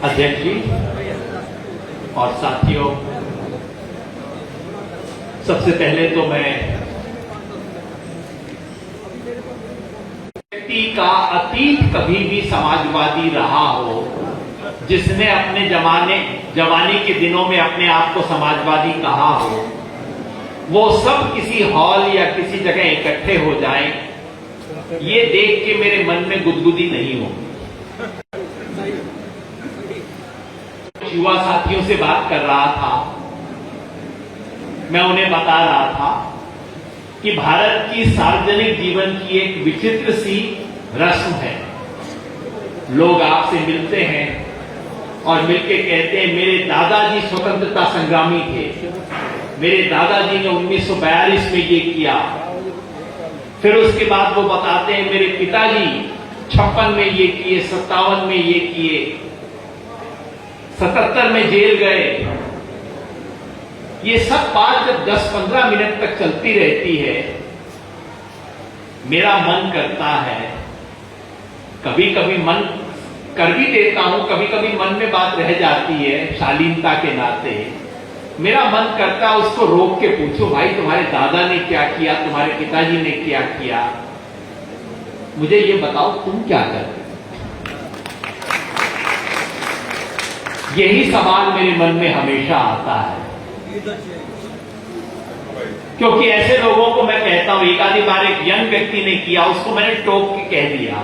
अध्यक्ष जी और साथियों, सबसे पहले तो मैं व्यक्ति का अतीत कभी भी समाजवादी रहा हो, जिसने अपने जवानी के दिनों में अपने आप को समाजवादी कहा हो, वो सब किसी हॉल या किसी जगह इकट्ठे हो जाएं, ये देख के मेरे मन में गुदगुदी नहीं हो। युवा साथियों से बात कर रहा था, मैं उन्हें बता रहा था कि भारत की सार्वजनिक जीवन की एक विचित्र सी रस्म है। लोग आपसे मिलते हैं और मिलके कहते हैं मेरे दादाजी स्वतंत्रता संग्रामी थे, मेरे दादाजी ने 1942 में ये किया। फिर उसके बाद वो बताते हैं मेरे पिताजी 56 में ये किए, 57 में ये किए, 77 में जेल गए। ये सब बात जब 10-15 मिनट तक चलती रहती है, मेरा मन करता है, कभी कभी मन कर भी देता हूं, कभी कभी मन में बात रह जाती है शालीनता के नाते, मेरा मन करता है उसको रोक के पूछो, भाई तुम्हारे दादा ने क्या किया, तुम्हारे पिताजी ने क्या किया, मुझे ये बताओ तुम क्या करते। यही सवाल मेरे मन में हमेशा आता है, क्योंकि ऐसे लोगों को मैं कहता हूं, एक आधी बार एक यंग व्यक्ति ने किया, उसको मैंने टोक के कह दिया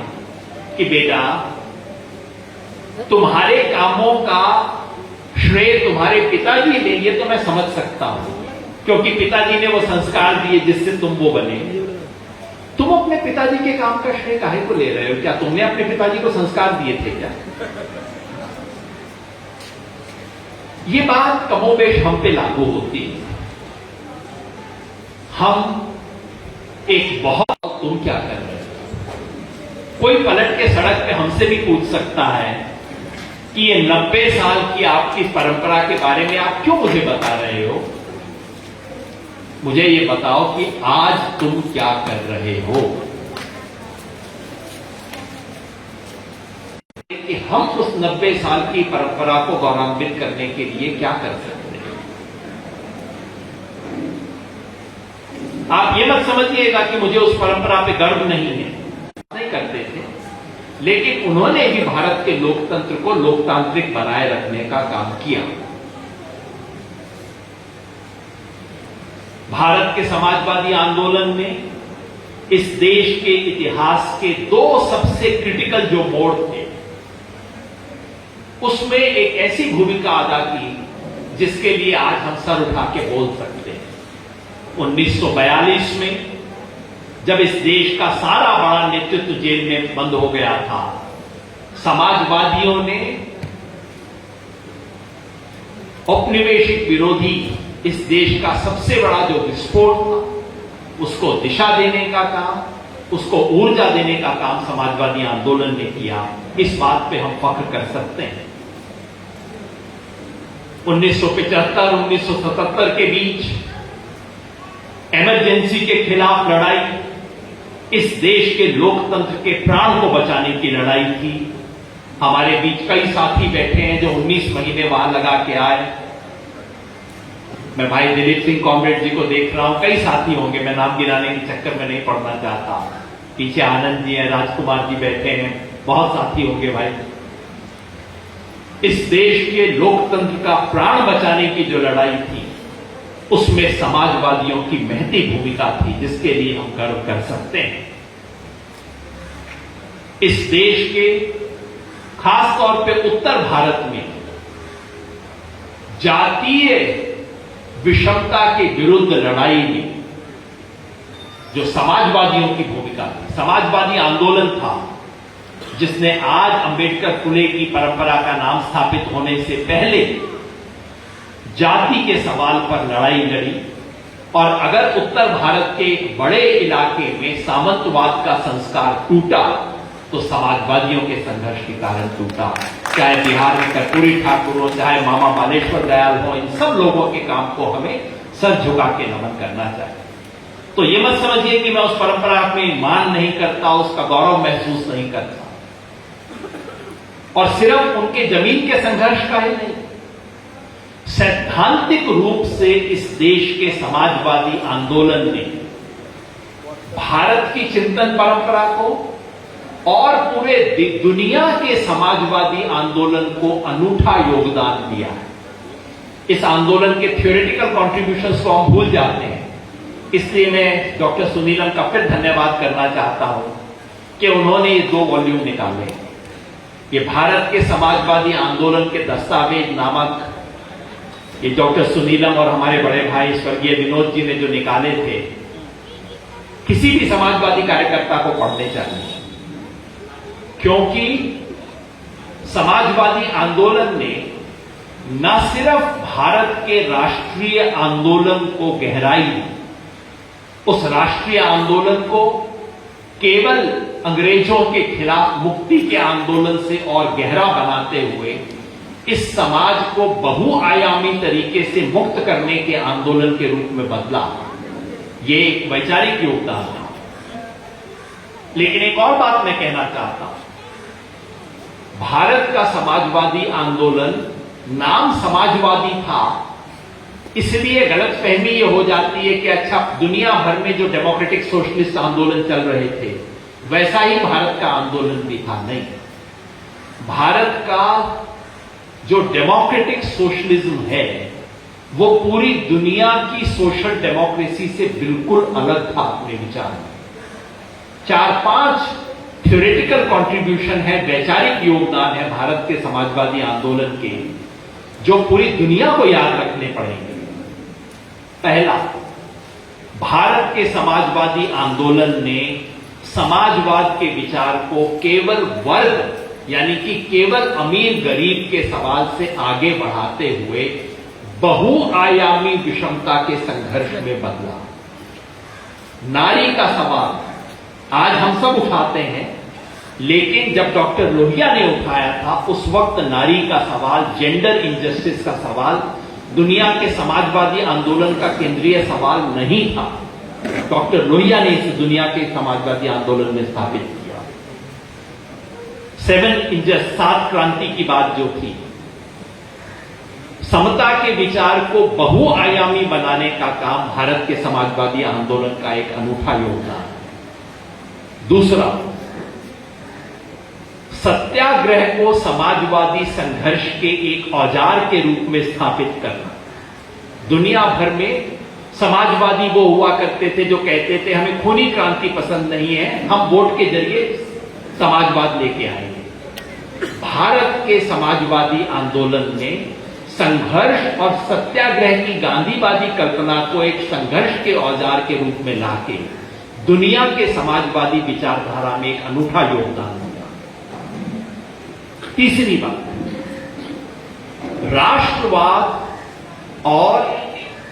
कि बेटा तुम्हारे कामों का श्रेय तुम्हारे पिताजी ले, ये तो मैं समझ सकता हूं, क्योंकि पिताजी ने वो संस्कार दिए जिससे तुम वो बने। तुम अपने पिताजी के काम का श्रेय काहे को ले रहे हो? क्या तुमने अपने पिताजी को संस्कार दिए थे क्या? ये बात कमोबेश हम पे लागू होती है। हम एक बहुत तुम क्या कर रहे हो? कोई पलट के सड़क पे हमसे भी पूछ सकता है कि ये 90 साल की आपकी परंपरा के बारे में आप क्यों मुझे बता रहे हो? मुझे ये बताओ कि आज तुम क्या कर रहे हो, कि हम उस 90 साल की परंपरा को गौरवान्वित करने के लिए क्या कर सकते हैं। आप ये मत समझिएगा कि मुझे उस परंपरा पे गर्व नहीं है, नहीं करते थे, लेकिन उन्होंने भी भारत के लोकतंत्र को लोकतांत्रिक बनाए रखने का काम किया। भारत के समाजवादी आंदोलन में इस देश के इतिहास के 2 सबसे क्रिटिकल जो मोड़ थे, उसमें एक ऐसी भूमिका अदा की जिसके लिए आज हम सर उठा के बोल सकते हैं। 1942 में जब इस देश का सारा बड़ा नेतृत्व जेल में बंद हो गया था, समाजवादियों ने औपनिवेशिक विरोधी इस देश का सबसे बड़ा जो विस्फोट था, उसको दिशा देने का काम, उसको ऊर्जा देने का काम समाजवादी आंदोलन ने किया। इस बात पे हम फख्र कर सकते हैं। 1975-1977 के बीच इमरजेंसी के खिलाफ लड़ाई इस देश के लोकतंत्र के प्राण को बचाने की लड़ाई थी। हमारे बीच कई साथी बैठे हैं जो 19 महीने वहां लगा के आए। मैं भाई दिलीप सिंह कॉमरेड जी को देख रहा हूं, कई साथी होंगे, मैं नाम गिराने के चक्कर में नहीं पड़ना चाहता। पीछे आनंद जी हैं, राजकुमार जी बैठे हैं, बहुत साथी होंगे भाई। इस देश के लोकतंत्र का प्राण बचाने की जो लड़ाई थी, उसमें समाजवादियों की महती भूमिका थी, जिसके लिए हम गर्व कर सकते हैं। इस देश के खास तौर पे उत्तर भारत में जातीय विषमता के विरुद्ध लड़ाई में जो समाजवादियों की भूमिका थी, समाजवादी आंदोलन था जिसने आज अंबेडकर फुले की परंपरा का नाम स्थापित होने से पहले जाति के सवाल पर लड़ाई लड़ी। और अगर उत्तर भारत के एक बड़े इलाके में सामंतवाद का संस्कार टूटा, तो समाजवादियों के संघर्ष के कारण टूटा। चाहे बिहार में कर्पूरी ठाकुर हो, चाहे मामा बालेश्वर दयाल हो, इन सब लोगों के काम को हमें सर झुका के नमन करना चाहिए। तो ये मत समझिए कि मैं उस परंपरा में मान नहीं करता, उसका गौरव महसूस नहीं करता। और सिर्फ उनके जमीन के संघर्ष का ही नहीं, सैद्धांतिक रूप से इस देश के समाजवादी आंदोलन ने भारत की चिंतन परंपरा को और पूरे दुनिया के समाजवादी आंदोलन को अनूठा योगदान दिया है। इस आंदोलन के थ्योरेटिकल कॉन्ट्रीब्यूशंस को हम भूल जाते हैं, इसलिए मैं डॉक्टर सुनीलम का फिर धन्यवाद करना चाहता हूं कि उन्होंने ये 2 वॉल्यूम निकाले। ये भारत के समाजवादी आंदोलन के दस्तावेज नामक ये डॉक्टर सुनीलम और हमारे बड़े भाई स्वर्गीय विनोद जी ने जो निकाले थे, किसी भी समाजवादी कार्यकर्ता को पढ़ने चाहिए, क्योंकि समाजवादी आंदोलन ने न सिर्फ भारत के राष्ट्रीय आंदोलन को गहराई दी, उस राष्ट्रीय आंदोलन को केवल अंग्रेजों के खिलाफ मुक्ति के आंदोलन से और गहरा बनाते हुए इस समाज को बहुआयामी तरीके से मुक्त करने के आंदोलन के रूप में बदला। ये एक वैचारिक योगदान था। लेकिन एक और बात मैं कहना चाहता हूं, भारत का समाजवादी आंदोलन नाम समाजवादी था, इसलिए गलतफहमी ये हो जाती है कि अच्छा दुनिया भर में जो डेमोक्रेटिक सोशलिस्ट आंदोलन चल रहे थे वैसा ही भारत का आंदोलन भी था। नहीं, भारत का जो डेमोक्रेटिक सोशलिज्म है वो पूरी दुनिया की सोशल डेमोक्रेसी से बिल्कुल अलग था अपने विचार में। 4-5 थ्योरेटिकल कंट्रीब्यूशन है, वैचारिक योगदान है भारत के समाजवादी आंदोलन के, जो पूरी दुनिया को याद रखने पड़ेंगे। पहला, भारत के समाजवादी आंदोलन ने समाजवाद के विचार को केवल वर्ग यानी कि केवल अमीर गरीब के सवाल से आगे बढ़ाते हुए बहुआयामी विषमता के संघर्ष में बदला। नारी का सवाल आज हम सब उठाते हैं, लेकिन जब डॉक्टर लोहिया ने उठाया था उस वक्त नारी का सवाल, जेंडर इंजस्टिस का सवाल दुनिया के समाजवादी आंदोलन का केंद्रीय सवाल नहीं था। डॉक्टर लोहिया ने इसे दुनिया के समाजवादी आंदोलन में स्थापित किया। 7 क्रांति की बात जो थी, समता के विचार को बहुआयामी बनाने का काम भारत के समाजवादी आंदोलन का एक अनूठा योगदान है। दूसरा, सत्याग्रह को समाजवादी संघर्ष के एक औजार के रूप में स्थापित करना। दुनिया भर में समाजवादी वो हुआ करते थे जो कहते थे हमें खूनी क्रांति पसंद नहीं है, हम वोट के जरिए समाजवाद लेके आएंगे। भारत के समाजवादी आंदोलन ने संघर्ष और सत्याग्रह की गांधीवादी कल्पना को एक संघर्ष के औजार के रूप में लाके दुनिया के समाजवादी विचारधारा में एक अनूठा योगदान दिया। तीसरी बात, राष्ट्रवाद और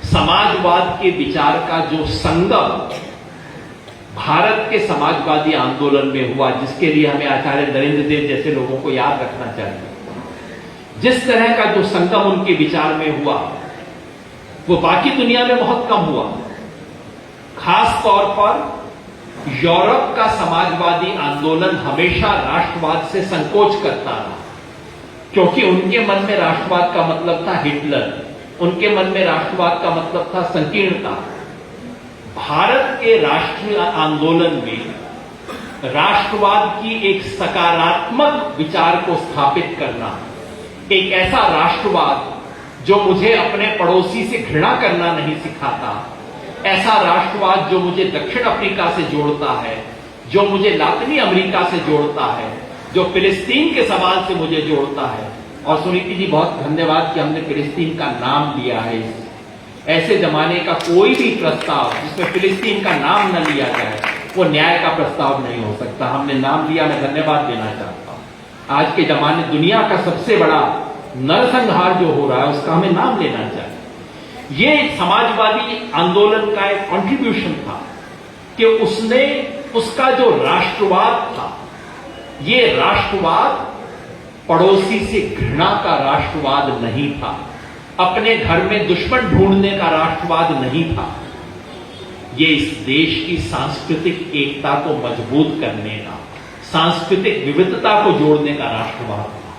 समाजवाद के विचार का जो संगम भारत के समाजवादी आंदोलन में हुआ, जिसके लिए हमें आचार्य नरेंद्र देव जैसे लोगों को याद रखना चाहिए। जिस तरह का जो संगम उनके विचार में हुआ वो बाकी दुनिया में बहुत कम हुआ। खास तौर पर यूरोप का समाजवादी आंदोलन हमेशा राष्ट्रवाद से संकोच करता रहा, क्योंकि उनके मन में राष्ट्रवाद का मतलब था हिटलर, उनके मन में राष्ट्रवाद का मतलब था संकीर्णता। भारत के राष्ट्रीय आंदोलन में राष्ट्रवाद की एक सकारात्मक विचार को स्थापित करना, एक ऐसा राष्ट्रवाद जो मुझे अपने पड़ोसी से घृणा करना नहीं सिखाता, ऐसा राष्ट्रवाद जो मुझे दक्षिण अफ्रीका से जोड़ता है, जो मुझे लातिनी अमेरिका से जोड़ता है, जो फिलिस्तीन के सवाल से मुझे जोड़ता है। और सुनीति जी बहुत धन्यवाद कि हमने फिलिस्तीन का नाम लिया है। ऐसे जमाने का कोई भी प्रस्ताव जिसमें फिलिस्तीन का नाम न लिया जाए वो न्याय का प्रस्ताव नहीं हो सकता। हमने नाम लिया, मैं धन्यवाद देना चाहता हूं। आज के जमाने दुनिया का सबसे बड़ा नरसंहार जो हो रहा है उसका हमें नाम लेना चाहिए। ये समाजवादी आंदोलन का एक कंट्रीब्यूशन था कि उसने उसका जो राष्ट्रवाद था, ये राष्ट्रवाद पड़ोसी से घृणा का राष्ट्रवाद नहीं था, अपने घर में दुश्मन ढूंढने का राष्ट्रवाद नहीं था। ये इस देश की सांस्कृतिक एकता को मजबूत करने का, सांस्कृतिक विविधता को जोड़ने का राष्ट्रवाद था।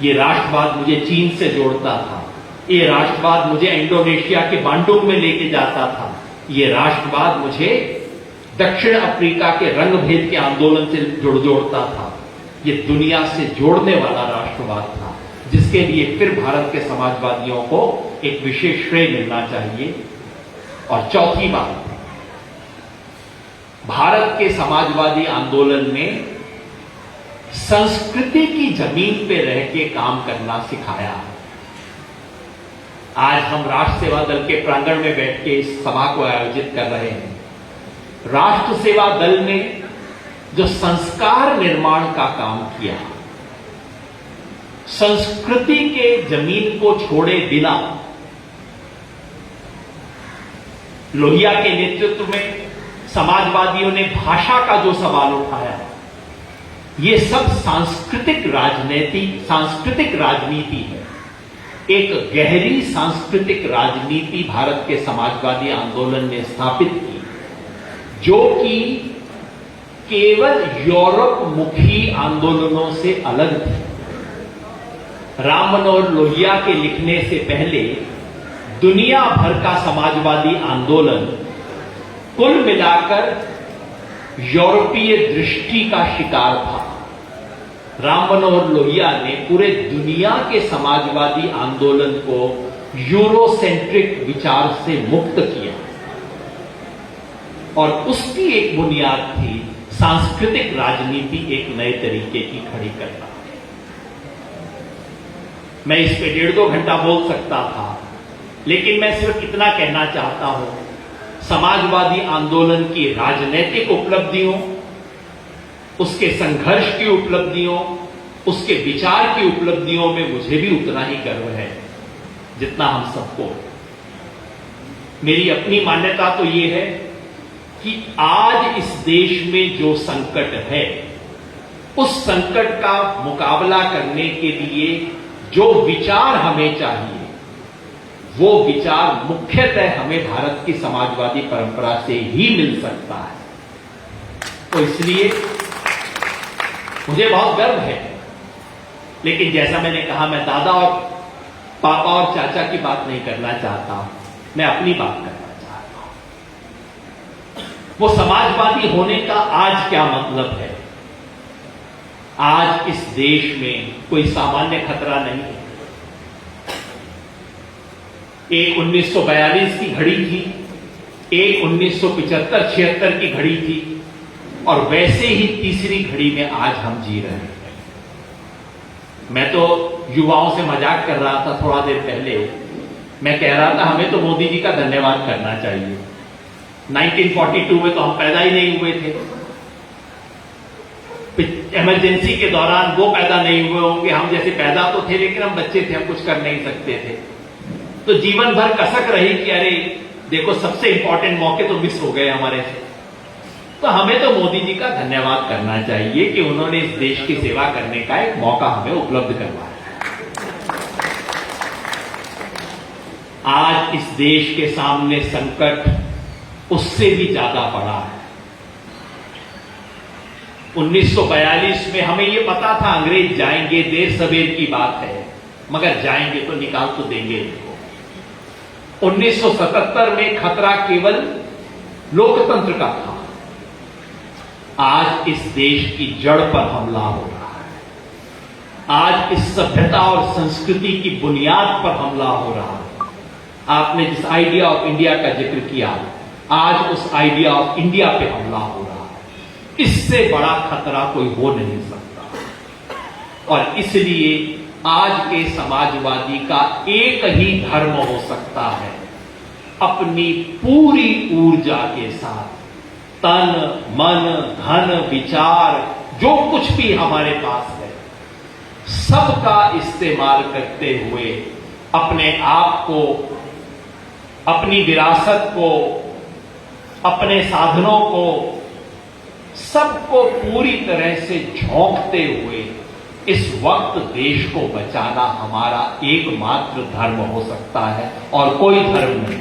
ये राष्ट्रवाद मुझे चीन से जोड़ता था, ये राष्ट्रवाद मुझे इंडोनेशिया के बांडुंग में लेके जाता था, ये राष्ट्रवाद मुझे दक्षिण अफ्रीका के रंगभेद के आंदोलन से जोड़ता था। ये दुनिया से जोड़ने वाला राष्ट्रवाद था, जिसके लिए फिर भारत के समाजवादियों को एक विशेष श्रेय मिलना चाहिए। और चौथी बात, भारत के समाजवादी आंदोलन में संस्कृति की जमीन पे रह के काम करना सिखाया। आज हम राष्ट्र सेवा दल के प्रांगण में बैठ के इस सभा को आयोजित कर रहे हैं। राष्ट्र सेवा दल ने जो संस्कार निर्माण का काम किया, संस्कृति के जमीन को छोड़े बिना लोहिया के नेतृत्व में समाजवादियों ने भाषा का जो सवाल उठाया, ये सब सांस्कृतिक राजनीति है। एक गहरी सांस्कृतिक राजनीति भारत के समाजवादी आंदोलन ने स्थापित की, जो कि केवल यूरोप मुखी आंदोलनों से अलग थी। राम मनोहर लोहिया के लिखने से पहले दुनिया भर का समाजवादी आंदोलन कुल मिलाकर यूरोपीय दृष्टि का शिकार था। राम मनोहर लोहिया ने पूरे दुनिया के समाजवादी आंदोलन को यूरोसेंट्रिक विचार से मुक्त किया, और उसकी एक बुनियाद थी सांस्कृतिक राजनीति एक नए तरीके की खड़ी करना। मैं इस पे 1.5-2 घंटा बोल सकता था, लेकिन मैं सिर्फ इतना कहना चाहता हूं, समाजवादी आंदोलन की राजनीतिक उपलब्धियों, उसके संघर्ष की उपलब्धियों, उसके विचार की उपलब्धियों में मुझे भी उतना ही गर्व है जितना हम सबको। मेरी अपनी मान्यता तो ये है कि आज इस देश में जो संकट है, उस संकट का मुकाबला करने के लिए जो विचार हमें चाहिए, वो विचार मुख्यतः हमें भारत की समाजवादी परंपरा से ही मिल सकता है। तो इसलिए मुझे बहुत गर्व है। लेकिन जैसा मैंने कहा, मैं दादा और पापा और चाचा की बात नहीं करना चाहता, मैं अपनी बात करना चाहता हूं। वो समाजवादी होने का आज क्या मतलब है? आज इस देश में कोई सामान्य खतरा नहीं है। एक 1942 की घड़ी थी, एक 1975-76 की घड़ी थी, और वैसे ही तीसरी घड़ी में आज हम जी रहे हैं। मैं तो युवाओं से मजाक कर रहा था थोड़ा देर पहले। मैं कह रहा था हमें तो मोदी जी का धन्यवाद करना चाहिए। 1942 में तो हम पैदा ही नहीं हुए थे। इमरजेंसी के दौरान वो पैदा नहीं हुए होंगे, हम जैसे पैदा तो थे लेकिन हम बच्चे थे, हम कुछ कर नहीं सकते थे। तो जीवन भर कसक रही कि अरे देखो सबसे इंपॉर्टेंट मौके तो मिस हो गए हमारे से। तो हमें तो मोदी जी का धन्यवाद करना चाहिए कि उन्होंने इस देश की सेवा करने का एक मौका हमें उपलब्ध करवाया। आज इस देश के सामने संकट उससे भी ज्यादा बड़ा है। 1942 में हमें यह पता था अंग्रेज जाएंगे, देर सवेर की बात है, मगर जाएंगे तो निकाल तो देंगे इनको। 1977 में खतरा केवल लोकतंत्र का था। आज इस देश की जड़ पर हमला हो रहा है। आज इस सभ्यता और संस्कृति की बुनियाद पर हमला हो रहा है। आपने जिस आइडिया ऑफ इंडिया का जिक्र किया, आज उस आइडिया ऑफ इंडिया पे हमला हो रहा है। इससे बड़ा खतरा कोई हो नहीं सकता। और इसलिए आज के समाजवादी का एक ही धर्म हो सकता है, अपनी पूरी ऊर्जा के साथ तन मन धन विचार जो कुछ भी हमारे पास है, सबका इस्तेमाल करते हुए अपने आप को, अपनी विरासत को, अपने साधनों को, सबको पूरी तरह से झोंकते हुए इस वक्त देश को बचाना हमारा एकमात्र धर्म हो सकता है और कोई धर्म नहीं।